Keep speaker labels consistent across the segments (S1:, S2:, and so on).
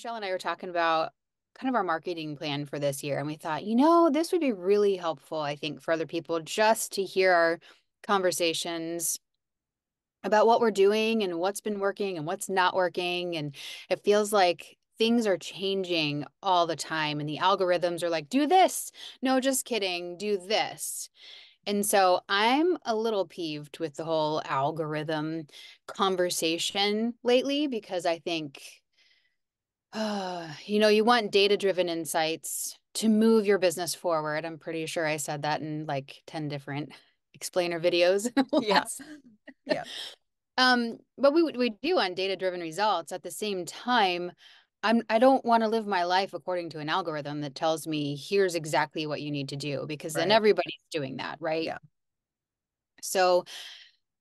S1: Michelle and I were talking about kind of our marketing plan for this year, and we thought, this would be really helpful, I think, for other people just to hear our conversations about what we're doing and what's been working and what's not working. And it feels like things are changing all the time, and the algorithms are like, do this. No, just kidding, do this. And so I'm a little peeved with the whole algorithm conversation lately because I think you want data-driven insights to move your business forward. I'm pretty sure I said that in like 10 different explainer videos.
S2: Yeah. Yeah.
S1: But we do on data-driven results. At the same time, I don't want to live my life according to an algorithm that tells me here's exactly what you need to do, because then
S2: Right.
S1: everybody's doing that, right?
S2: Yeah.
S1: So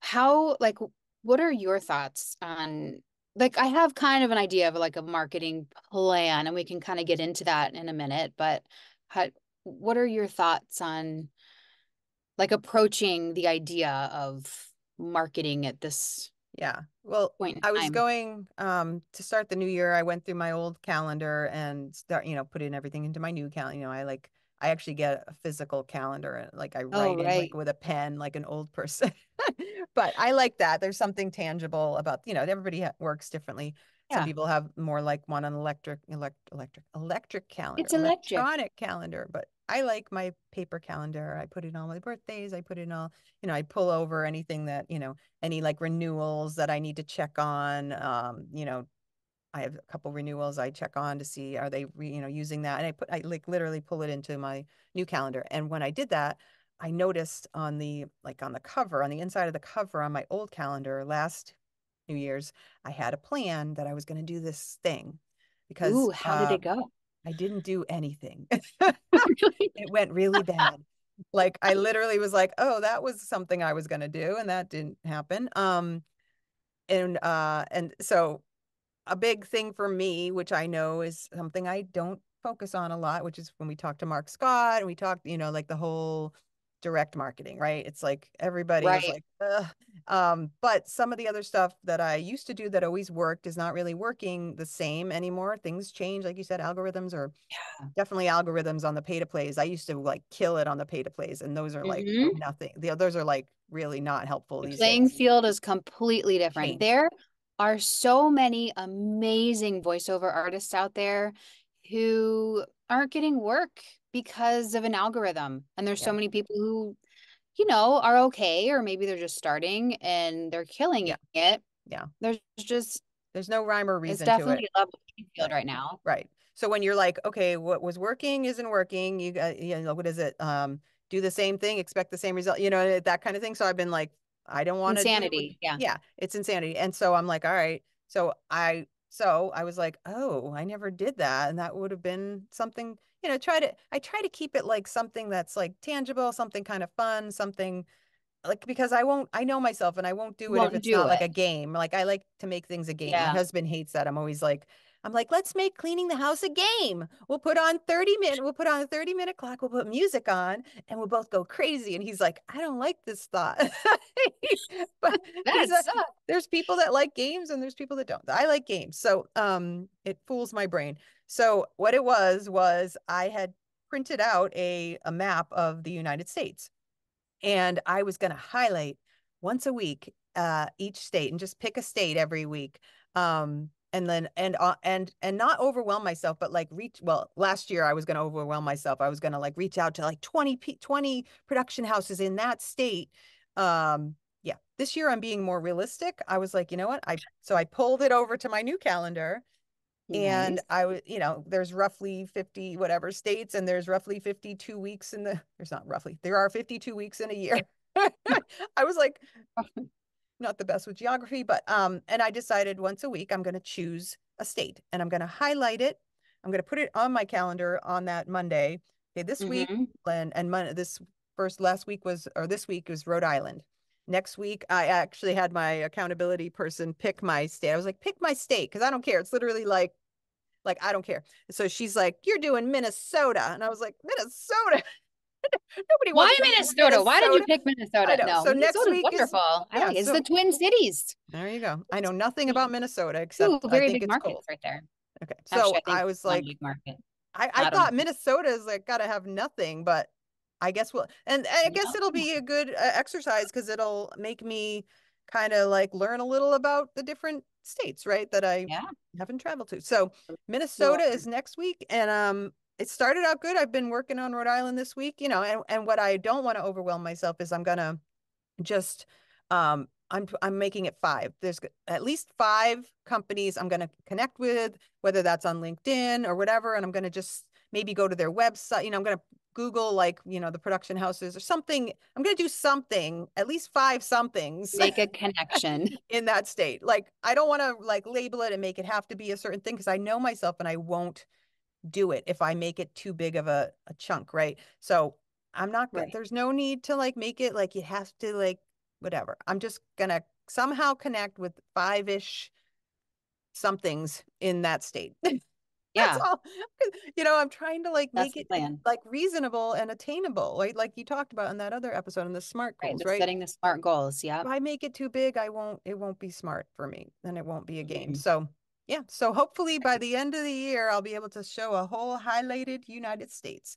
S1: how, like, what are your thoughts on, like, I have kind of an idea of like a marketing plan, and we can kind of get into that in a minute, but how, what are your thoughts on like approaching the idea of marketing at this
S2: Yeah. Well,
S1: point in
S2: I was
S1: time?
S2: going to start the new year. I went through my old calendar and put in everything into my new calendar. I actually get a physical calendar and like I
S1: Oh,
S2: write in like
S1: right.
S2: with a pen like an old person. But I like that. There's something tangible about, everybody works differently. Some
S1: Yeah.
S2: people have more like one on electric calendar,
S1: It's electric.
S2: electronic calendar, but I like my paper calendar. I put in all my birthdays. I put in all, I pull over anything that, any like renewals that I need to check on. I have a couple renewals I check on to see are they using that, and I like literally pull it into my new calendar. And when I did that, I noticed on the cover, on the inside of the cover on my old calendar last New Year's, I had a plan that I was going to do this thing because
S1: Ooh, how did it go?
S2: I didn't do anything.
S1: Really?
S2: It went really bad. Like I literally was like, oh, that was something I was going to do, and that didn't happen. And so a big thing for me, which I know is something I don't focus on a lot, which is when we talk to Mark Scott and we talk, like the whole direct marketing, right? It's like everybody is
S1: Right.
S2: like, ugh. But some of the other stuff that I used to do that always worked is not really working the same anymore. Things change, like you said, algorithms are definitely algorithms on the pay to plays. I used to like kill it on the pay to plays, and those are like
S1: Hmm.
S2: nothing. The others are like really not helpful
S1: The
S2: these
S1: playing
S2: days.
S1: field is completely different.
S2: Changed.
S1: There are so many amazing voiceover artists out there who aren't getting work because of an algorithm. And there's so
S2: Yeah.
S1: many people who, are okay, or maybe they're just starting and they're
S2: Yeah.
S1: killing it.
S2: Yeah.
S1: There's just,
S2: There's no rhyme or
S1: it's
S2: reason to it.
S1: definitely a level playing field
S2: Right.
S1: right now.
S2: Right. So when you're like, okay, what was working isn't working, you got, what is it? Do the same thing, expect the same result, that kind of thing. So I've been like, I don't want to do it.
S1: Insanity. Yeah.
S2: Yeah, it's insanity. And so I'm like, all right. So I was like, oh, I never did that. And that would have been something, I try to keep it like something that's like tangible, something kind of fun, something like because I know myself and I won't do
S1: You
S2: it if
S1: won't
S2: it's
S1: do
S2: not like
S1: it.
S2: a game. Like I like to make things a game. My
S1: Yeah.
S2: husband hates that. I'm like, let's make cleaning the house a game. We'll put on a 30-minute clock, we'll put music on, and we'll both go crazy. And he's like, I don't like this thought. But
S1: That sucks.
S2: there's people that like games and there's people that don't. I like games. So it fools my brain. So what it was I had printed out a map of the United States, and I was going to highlight once a week each state and just pick a state every week. And then and not overwhelm myself, but like reach. Well, last year I was going to overwhelm myself. I was going to like reach out to like 20 production houses in that state. Yeah, this year I'm being more realistic. I was like, you know what? I pulled it over to my new calendar, and
S1: Nice.
S2: I was, there's roughly 50 whatever states, and there's roughly 52 weeks there's not roughly, there are 52 weeks in a year. I was like, not the best with geography, but, and I decided once a week I'm going to choose a state and I'm going to highlight it. I'm going to put it on my calendar on that Monday. Okay, this week,
S1: Hmm.
S2: and this week was Rhode Island. Next week, I actually had my accountability person pick my state. I was like, pick my state because I don't care. It's literally like, I don't care. So she's like, you're doing Minnesota. And I was like, Minnesota? Nobody
S1: Why
S2: wants to be in
S1: Minnesota? Why did you
S2: Minnesota.
S1: pick
S2: I
S1: Minnesota?
S2: know.
S1: No,
S2: So next
S1: Minnesota's
S2: week is,
S1: wonderful. I
S2: yeah.
S1: like it. It's the
S2: So
S1: Twin Cities.
S2: there you go. I know nothing about Minnesota
S1: Two
S2: except I
S1: very
S2: think
S1: big
S2: it's cold.
S1: markets right there.
S2: Okay.
S1: Actually,
S2: So
S1: I
S2: I
S1: think
S2: was
S1: one
S2: like,
S1: big market.
S2: I
S1: I don't
S2: thought
S1: know.
S2: Minnesota is like gotta have nothing, but I guess we'll, and I guess it'll
S1: No.
S2: be a good exercise because it'll make me kind of like learn a little about the different states, right? That I
S1: Yeah.
S2: haven't traveled to. So
S1: Explore.
S2: Minnesota is next week, and it started out good. I've been working on Rhode Island this week, and what I don't want to overwhelm myself is I'm gonna just I'm making it five. There's at least five companies I'm going to connect with, whether that's on LinkedIn or whatever, and I'm going to just maybe go to their website. I'm going to Google like, the production houses or something. I'm going to do something, at least five somethings
S1: Make a connection.
S2: in that state. Like I don't want to like label it and make it have to be a certain thing because I know myself and I won't do it if I make it too big of a chunk, right? So I'm not
S1: Right.
S2: there's no need to like make it like you have to like whatever. I'm just gonna somehow connect with five-ish somethings in that state. That's
S1: Yeah.
S2: all. I'm trying to like
S1: That's
S2: make
S1: the
S2: it
S1: plan.
S2: like reasonable and attainable, right? Like you talked about in that other episode in the SMART
S1: Right.
S2: goals,
S1: That's
S2: right?
S1: setting the smart goals.
S2: If
S1: Yep.
S2: I make it too big, it won't be smart for me. Then it won't be a game.
S1: Mhm.
S2: So yeah. So hopefully by
S1: Right.
S2: the end of the year, I'll be able to show a whole highlighted United States,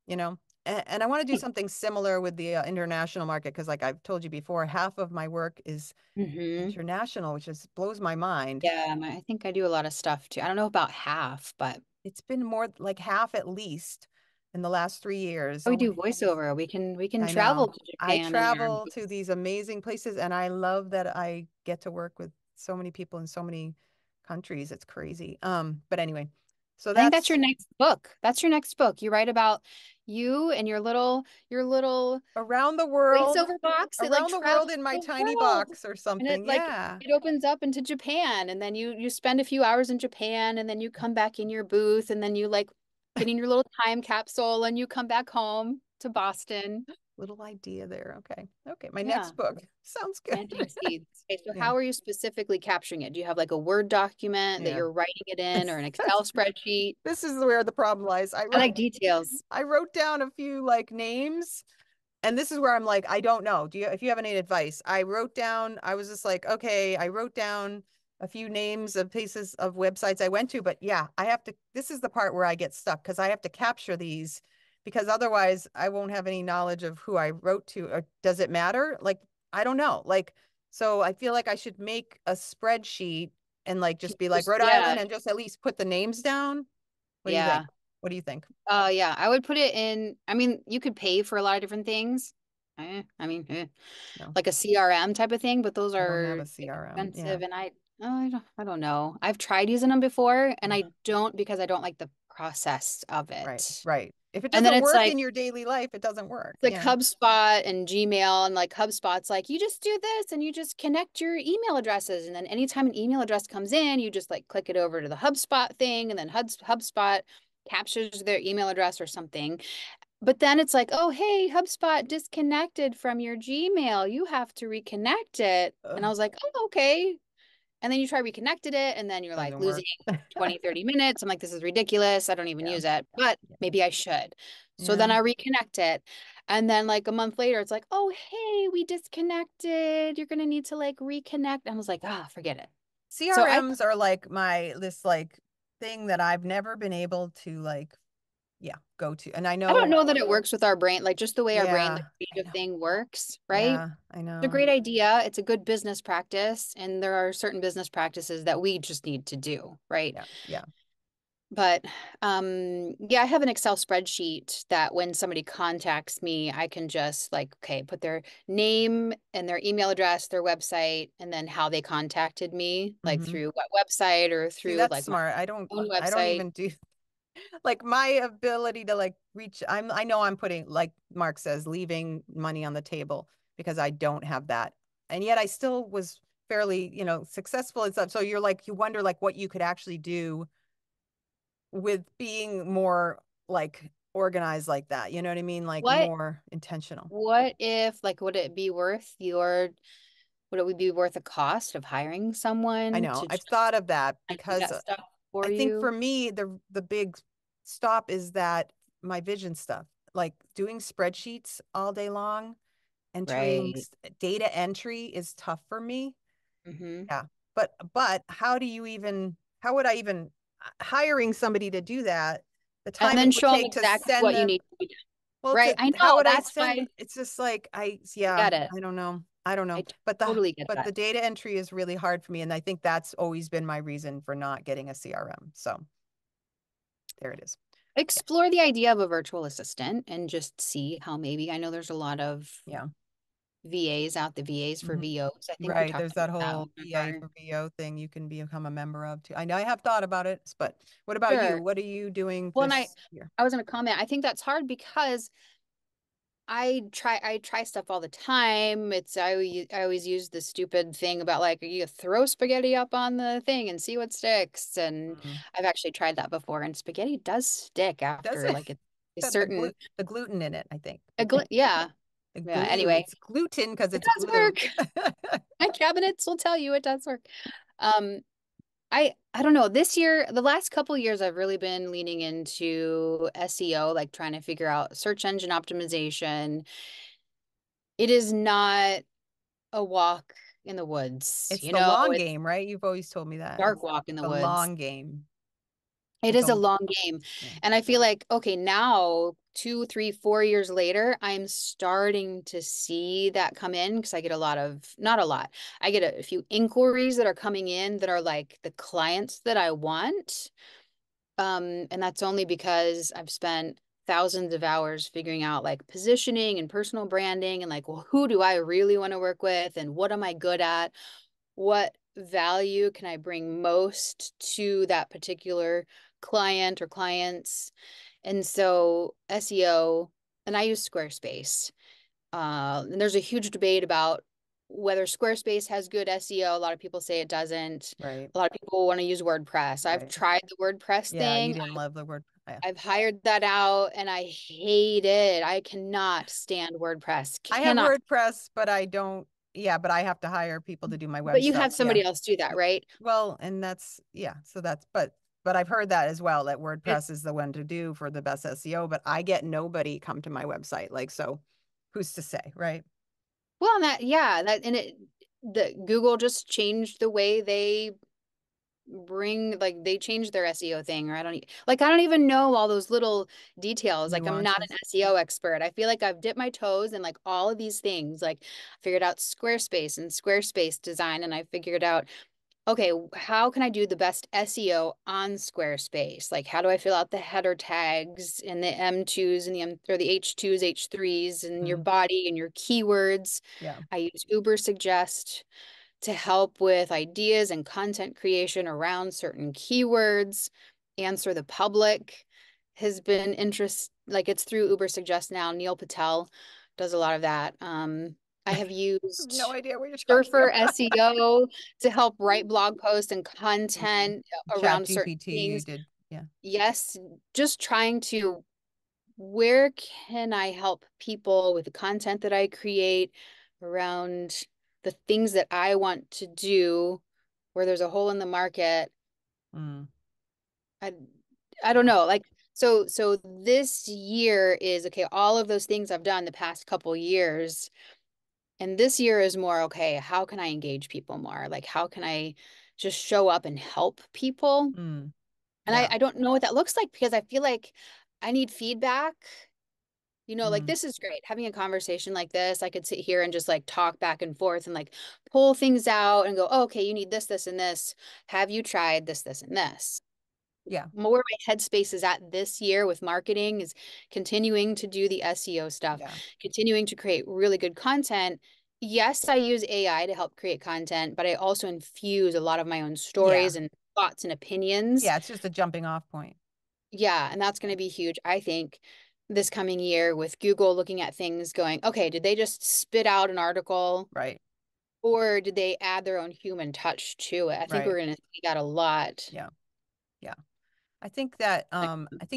S2: you know. And I want to do something similar with the international market because, like I've told you before, half of my work is
S1: Mm-hmm.
S2: international, which just blows my mind.
S1: Yeah, I think I do a lot of stuff too. I don't know about half, but
S2: It's been more like half at least in the last 3 years.
S1: we
S2: Oh my
S1: do
S2: goodness.
S1: voiceover. We can
S2: I know.
S1: travel to
S2: I
S1: Japan and learn.
S2: travel to these amazing places and I love that I get to work with so many people in so many countries. It's crazy. But anyway, so
S1: I think that's your
S2: that's
S1: next book. That's your next book. You write about you and your little
S2: around the world,
S1: voiceover box that like
S2: around the
S1: travels
S2: world in my
S1: the
S2: tiny
S1: world.
S2: box or
S1: And it
S2: something.
S1: like
S2: Yeah.
S1: it opens up into Japan and then you spend a few hours in Japan and then you come back in your booth and then you like get in your little time capsule and you come back home to Boston.
S2: Little idea there. Okay. Okay. My
S1: Yeah.
S2: next book. Sounds good.
S1: Planting seeds. Okay, so
S2: Yeah.
S1: how are you specifically capturing it? Do you have like a Word document that
S2: Yeah.
S1: you're writing it in or an Excel
S2: That's
S1: spreadsheet?
S2: this is where the problem lies.
S1: I like details.
S2: I wrote down a few like names and this is where I'm like, I don't know. If you have any advice? I was just like, okay, I wrote down a few names of places of websites I went to, but yeah, this is the part where I get stuck because I have to capture these because otherwise I won't have any knowledge of who I wrote to. Or does it matter? Like, I don't know. Like, so I feel like I should make a spreadsheet and like just be like
S1: Just,
S2: Rhode
S1: yeah,
S2: Island and just at least put the names down. What do you think?
S1: yeah.
S2: What do you think?
S1: Yeah, I would put it in. I mean, you could pay for a lot of different things.
S2: No,
S1: Like a CRM type of thing, but those
S2: I don't have
S1: are
S2: a CRM. Yeah.
S1: expensive and I don't know. I've tried using them before and I
S2: Yeah.
S1: don't because I don't like the process of
S2: Right,
S1: it.
S2: right. If it
S1: And then
S2: doesn't
S1: it's
S2: work
S1: like
S2: in your daily life, it doesn't work.
S1: like
S2: Yeah.
S1: HubSpot and Gmail and like HubSpot's like you just do this and you just connect your email addresses and then anytime an email address comes in, you just like click it over to the HubSpot thing and then HubSpot captures their email address or something. But then it's like, oh, hey, HubSpot disconnected from your Gmail. You have to reconnect it. And I
S2: Ugh,
S1: was like, oh, okay. And then you try reconnected it, and then you're like
S2: doesn't
S1: losing
S2: work.
S1: 20, 30 minutes. I'm like, this is ridiculous. I don't even
S2: Yeah.
S1: use it, but
S2: Yeah.
S1: maybe I should. So then
S2: Yeah.
S1: I reconnect it. And then like a month later, it's like, oh, hey, we disconnected. You're gonna need to like reconnect. And I was like, ah, forget it. So
S2: CRMs are like this like thing that I've never been able to like, yeah, go to. And I
S1: I don't
S2: know,
S1: know that it works with our brain, like just the way our brain, the
S2: yeah, I
S1: creative
S2: know.
S1: thing works, right?
S2: Yeah, I
S1: It's a
S2: know.
S1: great idea. It's a good business practice, and there are certain business practices that we just need to do, right?
S2: Yeah, yeah.
S1: But yeah, I have an Excel spreadsheet that when somebody contacts me, I can just like, okay, put their name and their email address, their website, and then how they contacted me, like
S2: Hmm.
S1: through what website or
S2: See,
S1: through
S2: that's
S1: like my
S2: smart.
S1: own
S2: I don't
S1: website.
S2: even do like my ability to like reach I know I'm putting like Mark says leaving money on the table because I don't have that and yet I still was fairly successful and stuff so you're like you wonder like what you could actually do with being more like organized like that, you know what I mean, like
S1: What
S2: more intentional.
S1: what if like would it be worth the cost of hiring
S2: I
S1: someone
S2: know
S1: to
S2: I've
S1: just
S2: thought of that
S1: do
S2: because
S1: that stuff
S2: I
S1: for
S2: think for
S1: you?
S2: me the big stop is that my vision stuff like doing spreadsheets all day long entering
S1: Right.
S2: data entry is tough for me.
S1: Mm-hmm.
S2: Yeah. But how would I even hiring somebody to do that, the
S1: And
S2: time
S1: then
S2: it would
S1: show them
S2: take to
S1: exactly
S2: send
S1: what you
S2: them.
S1: need to be done.
S2: Well,
S1: Right. I
S2: how
S1: know.
S2: would I
S1: That's
S2: send?
S1: why
S2: It's just like
S1: I
S2: yeah,
S1: get it.
S2: I don't know. I don't know.
S1: I
S2: But
S1: totally get
S2: the
S1: that.
S2: data entry is really hard for me, and I think that's always been my reason for not getting a CRM. So there it is. Yeah,
S1: Explore the idea of a virtual assistant and just see how maybe I know there's a lot of
S2: yeah.
S1: VAs out, the VAs for
S2: Hmm.
S1: VOs. I think we
S2: Right.
S1: talked
S2: There's
S1: about
S2: that
S1: that
S2: whole
S1: one of
S2: VA
S1: our
S2: for VO thing you can become a member of too. I know I have thought about it, but what about you?
S1: sure.
S2: What are you doing
S1: Well, and
S2: this year?
S1: I was gonna comment. I think that's hard because I try stuff all the time. I always use the stupid thing about like you throw spaghetti up on the thing and see what sticks. And
S2: Mm.
S1: I've actually tried that before, and spaghetti does stick
S2: Does
S1: after
S2: it?
S1: like a certain
S2: The gluten in it, I think.
S1: yeah.
S2: The
S1: Yeah.
S2: glue.
S1: Anyway,
S2: It's gluten because
S1: it
S2: it's
S1: does
S2: glue.
S1: work. My cabinets will tell you it does work. Um, I don't know. This year, the last couple years, I've really been leaning into SEO, like trying to figure out search engine optimization. It is not a walk in the woods,
S2: It's
S1: you
S2: the
S1: know,
S2: long
S1: it's
S2: game, right? You've always told me
S1: a
S2: that.
S1: dark
S2: It's
S1: walk in the
S2: the
S1: woods.
S2: long game.
S1: It
S2: It's
S1: is a
S2: almost,
S1: long game.
S2: yeah.
S1: And I feel like, okay, now 2, 3, 4 years later, I'm starting to see that come in because I get a lot of, not a lot, I get a few inquiries that are coming in that are like the clients that I want. And that's only because I've spent thousands of hours figuring out like positioning and personal branding and like, well, who do I really want to work with and what am I good at? What value can I bring most to that particular client or clients? And so SEO, and I use Squarespace. And there's a huge debate about whether Squarespace has good SEO. A lot of people say it doesn't.
S2: Right.
S1: A lot of people want to use WordPress. I've
S2: Right.
S1: tried the WordPress
S2: Yeah, you
S1: thing.
S2: didn't love the word. Yeah.
S1: I've hired that out and I hate it. I cannot stand WordPress.
S2: I have
S1: Cannot.
S2: WordPress, but I don't, yeah, but I have to hire people to do my
S1: But
S2: web
S1: you
S2: stuff.
S1: have
S2: Yeah.
S1: somebody else do that, right?
S2: Well, and that's, yeah, so that's, but I've heard that as well, that
S1: It,
S2: WordPress is the one to do for the best SEO, but I get nobody come to my website. Like, so who's to say, right?
S1: well, that yeah, that and it the Google just changed the way they bring like they changed their SEO thing or I don't even know all those little details. Like I'm not an
S2: Nuances.
S1: SEO expert. I feel like I've dipped my toes in like all of these things. Like I figured out Squarespace and Squarespace design and I figured out okay, how can I do the best SEO on Squarespace? Like, how do I fill out the header tags and the M2s and the M or the H2s, H3s and your
S2: Mm,
S1: body and your keywords?
S2: yeah.
S1: I use Uber Suggest to help with ideas and content creation around certain keywords. Answer the Public has been interest like it's through Uber Suggest now. Neil Patel does a lot of that. I have
S2: I have no
S1: used
S2: idea what you're talking
S1: Surfer
S2: about.
S1: SEO to help write blog posts and
S2: Mm.
S1: content
S2: Chat
S1: around certain
S2: GPT, you
S1: things.
S2: did. Yeah.
S1: Yes, just trying to where can I help people with the content that I create around the things that I want to do where there's a hole in the market.
S2: Mm,
S1: I I don't
S2: yeah.
S1: know. Like so this year is okay, all of those things I've done the past couple years. And this year is more, okay, how can I engage people more? Like, how can I just show up and help people?
S2: Mm,
S1: And
S2: yeah.
S1: I don't know what that looks like because I feel like I need feedback. You know, like
S2: Mm,
S1: this is great. Having a conversation like this, I could sit here and just like talk back and forth and like pull things out and go, oh, okay, you need this, this, and this. Have you tried this, this, and this?
S2: yeah.
S1: Where my headspace is at this year with marketing is continuing to do the SEO stuff,
S2: Yeah.
S1: continuing to create really good content. Yes, I use AI to help create content, but I also infuse a lot of my own
S2: Yeah.
S1: stories and thoughts and opinions.
S2: Yeah. It's just a jumping off point.
S1: Yeah, and that's going
S2: Yeah.
S1: to be huge, I think, this coming year with Google looking at things going, okay, did they just spit out an article
S2: Right.
S1: or did they add their own human touch to it? I think
S2: Right.
S1: we're going to see that a lot.
S2: Yeah. Yeah. I think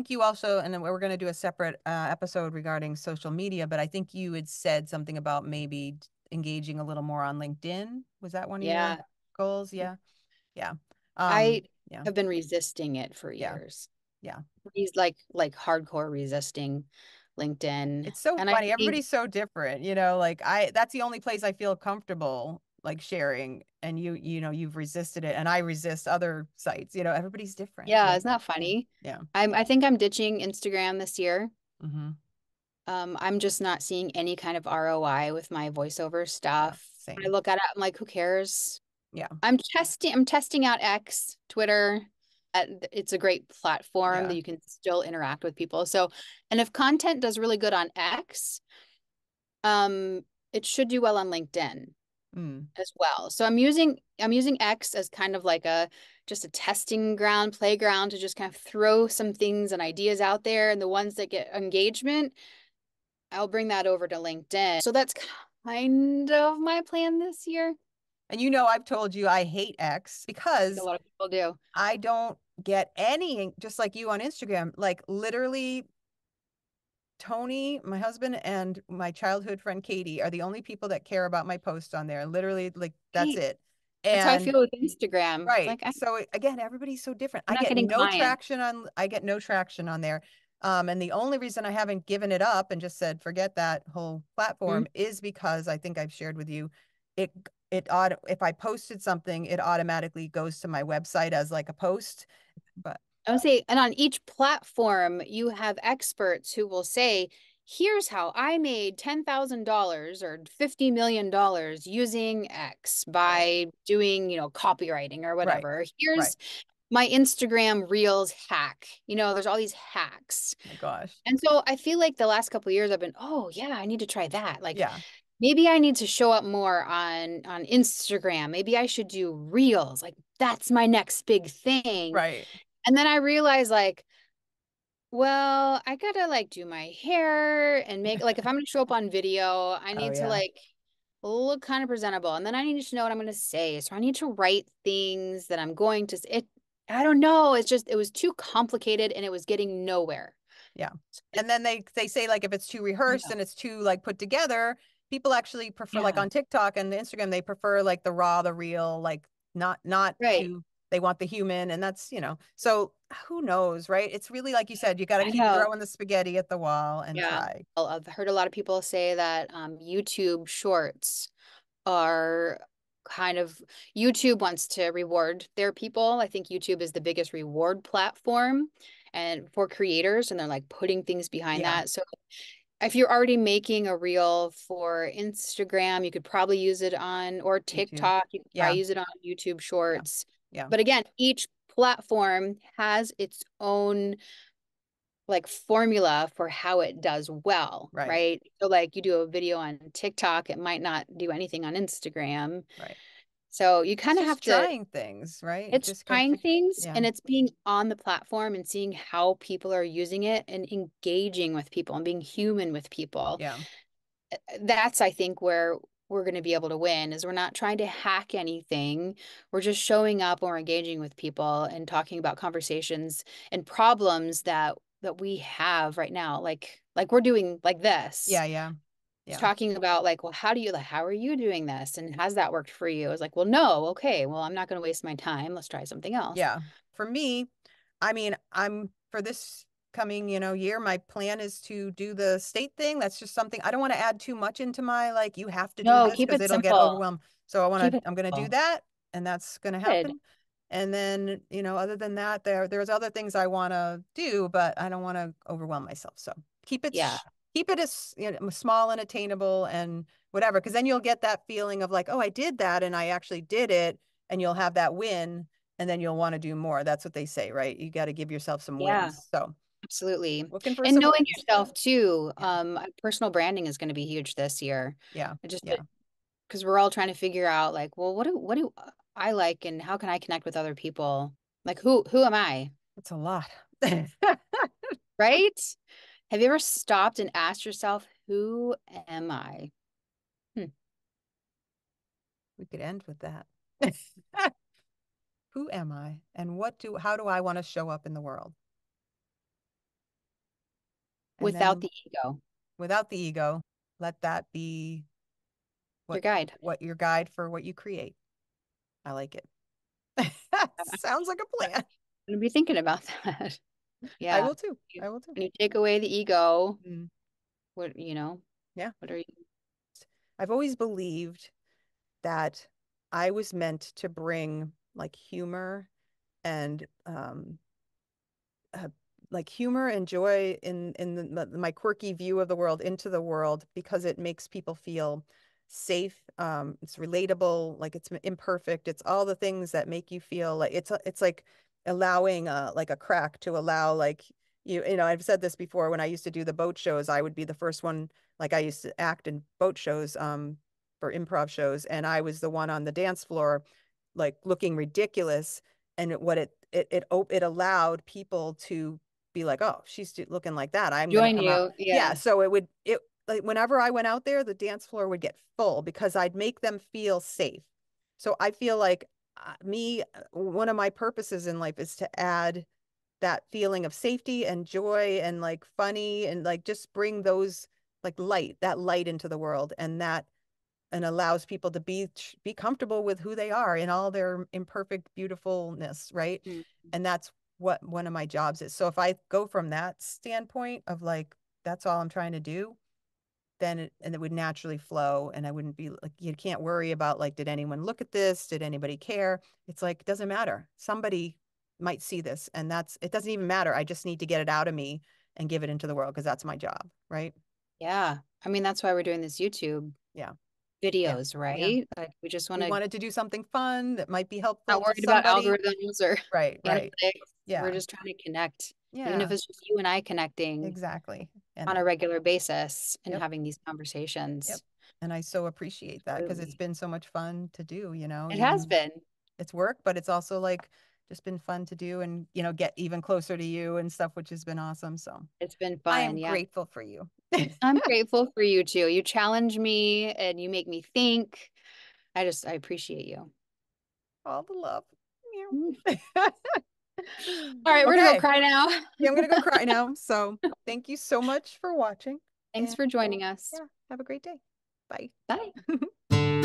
S2: you also, and then we're going to do a separate episode regarding social media, but I think you had said something about maybe engaging a little more on LinkedIn. Was that one of your
S1: Yeah.
S2: goals? Yeah. Yeah.
S1: I
S2: Yeah.
S1: have been resisting it for
S2: Yeah.
S1: years.
S2: Yeah.
S1: He's like hardcore resisting LinkedIn.
S2: It's so
S1: And I
S2: funny.
S1: think
S2: Everybody's so different, like that's the only place I feel comfortable like sharing. and you've resisted it, and I resist other sites. Everybody's different.
S1: Yeah,
S2: Yeah.
S1: it's not
S2: Yeah.
S1: funny.
S2: Yeah.
S1: I think I'm ditching Instagram this year.
S2: Hmm.
S1: I'm just not seeing any kind of ROI with my voiceover
S2: Yeah.
S1: stuff. When I
S2: Same.
S1: look at it, I'm like, who cares?
S2: Yeah.
S1: I'm testing out X, Twitter. It's a great platform that
S2: Yeah.
S1: you can still interact with people. So, and if content does really good on X, it should do well on LinkedIn
S2: Mm.
S1: as well. So I'm using X as kind of like a just a testing ground, playground to just kind of throw some things and ideas out there. And the ones that get engagement, I'll bring that over to LinkedIn. So that's kind of my plan this year.
S2: And I've told you I hate X
S1: I think a
S2: because
S1: lot of people do.
S2: I don't get any, just like you on Instagram, like literally Tony, my husband, and my childhood friend Katie are the only people that care about my post on there. Literally, like that's
S1: Hey,
S2: it.
S1: that's how I
S2: And
S1: feel with Instagram.
S2: right.
S1: Like I'm
S2: So again, everybody's so different.
S1: not getting clients.
S2: I get no traction on there. And the only reason I haven't given it up and just said forget that whole
S1: Mhm.
S2: platform is because I think I've shared with you it if I posted something, it automatically goes to my website as like a post. But
S1: I would say, and on each platform, you have experts who will say, here's how I made $10,000 or $50 million using X
S2: right,
S1: by doing, copywriting or
S2: right,
S1: whatever.
S2: right.
S1: Here's my Instagram Reels hack. There's all these hacks.
S2: My gosh.
S1: And so I feel like the last couple of years I've been, oh yeah, I need to try that. Like
S2: Yeah,
S1: maybe I need to show up more on Instagram. Maybe I should do Reels. Like that's my next big thing.
S2: right.
S1: And then I realized like, well, I gotta like do my hair and make like if I'm gonna show up on video, I
S2: Oh
S1: need to
S2: yeah.
S1: like look kind of presentable. And then I need to know what I'm gonna say. So I need to write things that I'm going to it. I don't know. It's just it was too complicated and it was getting nowhere.
S2: Yeah.
S1: So
S2: And then they say like if it's too
S1: I
S2: rehearsed
S1: know.
S2: and it's too like put together, people actually prefer like
S1: Yeah.
S2: on TikTok and Instagram, they prefer like the raw, the real, like not
S1: Right.
S2: too they want the human and that's. So who knows, right? It's really like you said, you got to
S1: I
S2: keep
S1: know.
S2: throwing the spaghetti at the wall and
S1: Yeah.
S2: try.
S1: Well, I've heard a lot of people say that YouTube shorts are kind of YouTube wants to reward their people. I think YouTube is the biggest reward platform and for creators and they're like putting things behind
S2: Yeah,
S1: that. So if you're already making a reel for Instagram, you could probably use it on or
S2: YouTube.
S1: TikTok, you could probably
S2: Yeah,
S1: use it on YouTube
S2: yeah,
S1: Shorts.
S2: yeah.
S1: But again, each platform has its own like formula for how it does well,
S2: Right,
S1: right? So like you do a video on TikTok, it might not do anything on Instagram.
S2: right.
S1: So you
S2: It's
S1: kind of
S2: just
S1: have to,
S2: trying things, right? You
S1: it's
S2: just got to
S1: trying
S2: keep,
S1: things
S2: yeah,
S1: and it's being on the platform and seeing how people are using it and engaging with people and being human with people.
S2: yeah,
S1: That's, I think, where we're going to be able to win is we're not trying to hack anything. We're just showing up and we're engaging with people and talking about conversations and problems that we have right now. Like we're doing like this.
S2: yeah, yeah,
S1: Just
S2: yeah.
S1: talking about like, well, how are you doing this? And has that worked for you? It's like, well, no, okay, well, I'm not going to waste my time. Let's try something else.
S2: Yeah. For me, I mean, I'm for this coming, year, my plan is to do the state thing. That's just something I don't want to add too much into my like you have to do
S1: No,
S2: this
S1: keep
S2: because
S1: it
S2: it'll get
S1: simple.
S2: overwhelmed. So
S1: Keep it
S2: I'm going to do
S1: simple.
S2: that and that's going to
S1: Good.
S2: happen. And then, other than that, there's other things I want to do, but I don't want to overwhelm myself. So keep it
S1: Yeah.
S2: keep it as small and attainable and whatever, because then you'll get that feeling of like, oh, I did that and I actually did it, and you'll have that win, and then you'll want to do more. That's what they say, right? You got to give yourself some
S1: Yeah.
S2: wins. So
S1: Absolutely.
S2: looking for
S1: And
S2: some
S1: knowing
S2: wins.
S1: yourself too.
S2: Yeah,
S1: Personal branding is going to be huge this year.
S2: yeah,
S1: It just
S2: yeah.
S1: because we're all trying to figure out like, well, what do I like and how can I connect with other people? Like who am I?
S2: It's a lot.
S1: Right? Have you ever stopped and asked yourself, who am I? Hmm.
S2: We could end with that. Who am I, and how do I want to show up in the world? And
S1: Without
S2: then
S1: the ego,
S2: without the ego, let that be
S1: your
S2: what
S1: guide.
S2: what your guide for what you create. I like it.
S1: I'm
S2: Sounds like a plan.
S1: gonna be thinking about that.
S2: I
S1: Yeah.
S2: will too. I will too.
S1: When you take away the ego,
S2: Mm,
S1: what
S2: yeah.
S1: what are you?
S2: I've always believed that I was meant to bring like and uh, humor and joy my quirky view of the world into the world because it makes people feel safe. It's relatable, like it's imperfect. It's all the things that make you feel like it's like allowing like a crack to allow like you know, I've said this before when I used to do the boat shows, I would be the first one, like I used to act in boat shows for improv shows, and I was the one on the dance floor like looking ridiculous. And it allowed people to be like, oh, she's looking like that, I'm gonna
S1: Join
S2: come out.
S1: you.
S2: Yeah,
S1: Yeah.
S2: so it like whenever I went out there, the dance floor would get full because I'd make them feel safe. So I feel like one of my purposes in life is to add that feeling of safety and joy and like funny and like just bring those like that light into the world, and allows people to be comfortable with who they are in all their imperfect beautifulness, right?
S1: Mm.
S2: And that's what one of my jobs is. So if I go from that standpoint of like that's all I'm trying to do, then it would naturally flow, and I wouldn't be like, you can't worry about like, did anyone look at this, did anybody care? It's like it doesn't matter, somebody might see this, and that's it. Doesn't even matter, I just need to get it out of me and give it into the world because that's my job, right?
S1: Yeah. I mean, that's why we're doing this YouTube
S2: Yeah, yeah,
S1: videos,
S2: yeah.
S1: right? Like we just want
S2: We
S1: to
S2: wanted to do something fun that might be helpful
S1: not
S2: to
S1: worried about
S2: somebody.
S1: algorithms or
S2: Right, right.
S1: analytics. We're
S2: Yeah,
S1: just trying to connect, even if
S2: yeah,
S1: it's just you and I connecting
S2: exactly.
S1: on
S2: And
S1: a regular basis and
S2: yep,
S1: having these
S2: yep.
S1: conversations.
S2: And I so appreciate that because it's
S1: Absolutely.
S2: been so much fun to do, you know,
S1: It has
S2: even
S1: been.
S2: it's work, but it's also like just been fun to do and, you know, get even closer to you and stuff, which has been awesome. So
S1: It's been
S2: I
S1: fun.
S2: am
S1: Yeah.
S2: grateful for you.
S1: I'm grateful for you too. You challenge me and you make me think. I appreciate you.
S2: All the love.
S1: Mm.
S2: Meow.
S1: All right, we're gonna go
S2: Okay.
S1: cry now.
S2: Yeah, I'm gonna go cry now. So thank you so much for watching.
S1: Thanks
S2: And
S1: for joining us.
S2: yeah, have a great day. Bye.
S1: Bye.